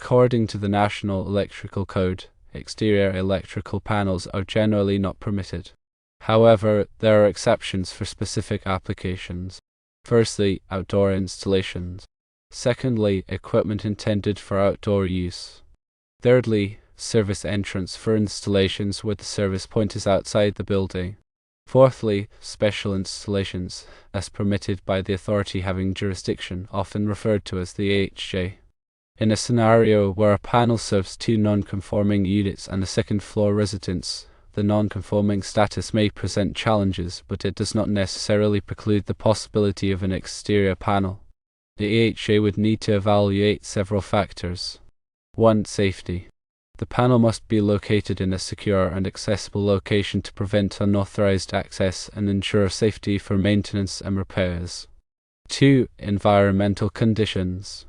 According to the National Electrical Code, exterior electrical panels are generally not permitted. However, there are exceptions for specific applications. Firstly, outdoor installations. Secondly, equipment intended for outdoor use. Thirdly, service entrance for installations where the service point is outside the building. Fourthly, special installations, as permitted by the authority having jurisdiction, often referred to as the AHJ. In a scenario where a panel serves two non-conforming units and a second-floor residence, the non-conforming status may present challenges, but it does not necessarily preclude the possibility of an exterior panel. The AHJ would need to evaluate several factors. 1. Safety. The panel must be located in a secure and accessible location to prevent unauthorized access and ensure safety for maintenance and repairs. 2. Environmental conditions.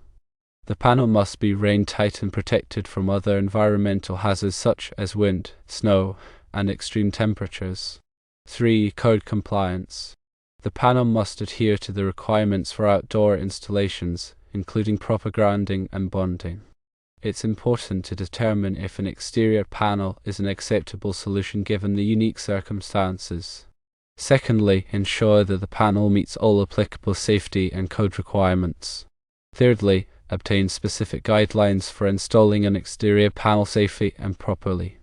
The panel must be rain-tight and protected from other environmental hazards such as wind, snow, and extreme temperatures. 3. Code compliance. The panel must adhere to the requirements for outdoor installations, including proper grounding and bonding. It's important to determine if an exterior panel is an acceptable solution given the unique circumstances. Secondly, ensure that the panel meets all applicable safety and code requirements. Thirdly, obtain specific guidelines for installing an exterior panel safely and properly.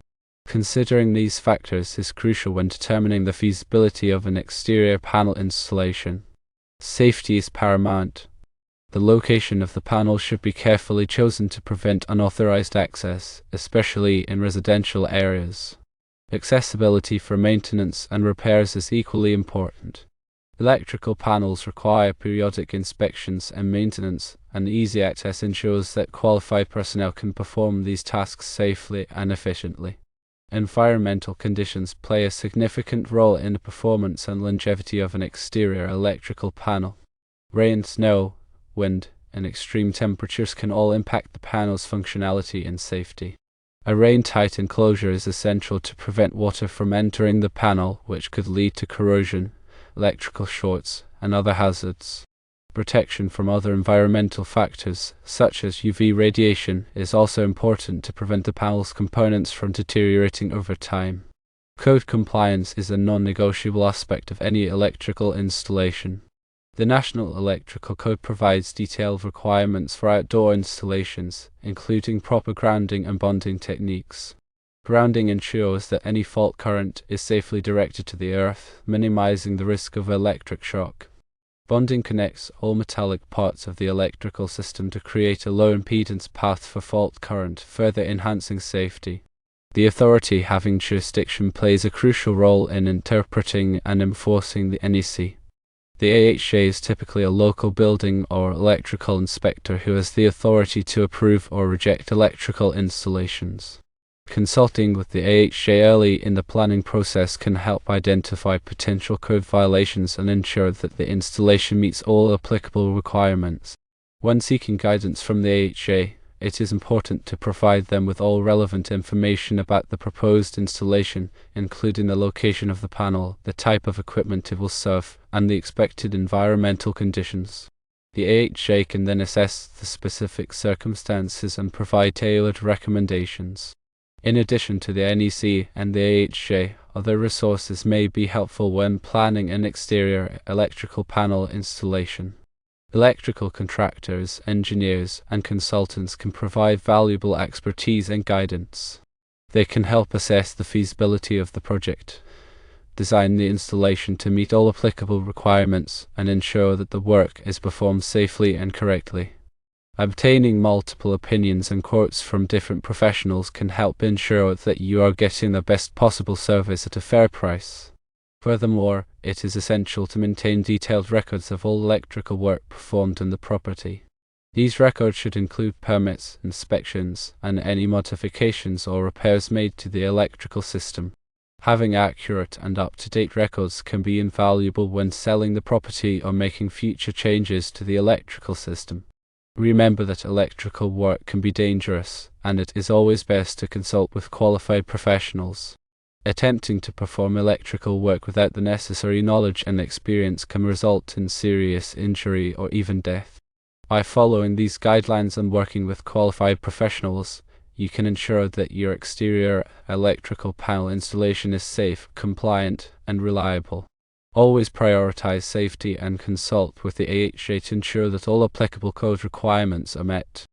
Considering these factors is crucial when determining the feasibility of an exterior panel installation. Safety is paramount. The location of the panel should be carefully chosen to prevent unauthorized access, especially in residential areas. Accessibility for maintenance and repairs is equally important. Electrical panels require periodic inspections and maintenance, and easy access ensures that qualified personnel can perform these tasks safely and efficiently. Environmental conditions play a significant role in the performance and longevity of an exterior electrical panel. Rain, snow, wind, and extreme temperatures can all impact the panel's functionality and safety. A rain-tight enclosure is essential to prevent water from entering the panel, which could lead to corrosion, electrical shorts, and other hazards. Protection from other environmental factors, such as UV radiation, is also important to prevent the panel's components from deteriorating over time. Code compliance is a non-negotiable aspect of any electrical installation. The National Electrical Code provides detailed requirements for outdoor installations, including proper grounding and bonding techniques. Grounding ensures that any fault current is safely directed to the earth, minimizing the risk of electric shock. Bonding connects all metallic parts of the electrical system to create a low impedance path for fault current, further enhancing safety. The authority having jurisdiction plays a crucial role in interpreting and enforcing the NEC. The AHJ is typically a local building or electrical inspector who has the authority to approve or reject electrical installations. Consulting with the AHJ early in the planning process can help identify potential code violations and ensure that the installation meets all applicable requirements. When seeking guidance from the AHJ, it is important to provide them with all relevant information about the proposed installation, including the location of the panel, the type of equipment it will serve, and the expected environmental conditions. The AHJ can then assess the specific circumstances and provide tailored recommendations. In addition to the NEC and the AHJ, other resources may be helpful when planning an exterior electrical panel installation. Electrical contractors, engineers, and consultants can provide valuable expertise and guidance. They can help assess the feasibility of the project, design the installation to meet all applicable requirements, and ensure that the work is performed safely and correctly. Obtaining multiple opinions and quotes from different professionals can help ensure that you are getting the best possible service at a fair price. Furthermore, it is essential to maintain detailed records of all electrical work performed on the property. These records should include permits, inspections, and any modifications or repairs made to the electrical system. Having accurate and up-to-date records can be invaluable when selling the property or making future changes to the electrical system. Remember that electrical work can be dangerous, and it is always best to consult with qualified professionals. Attempting to perform electrical work without the necessary knowledge and experience can result in serious injury or even death. By following these guidelines and working with qualified professionals, you can ensure that your exterior electrical panel installation is safe, compliant, and reliable. Always prioritize safety and consult with the AHJ to ensure that all applicable code requirements are met.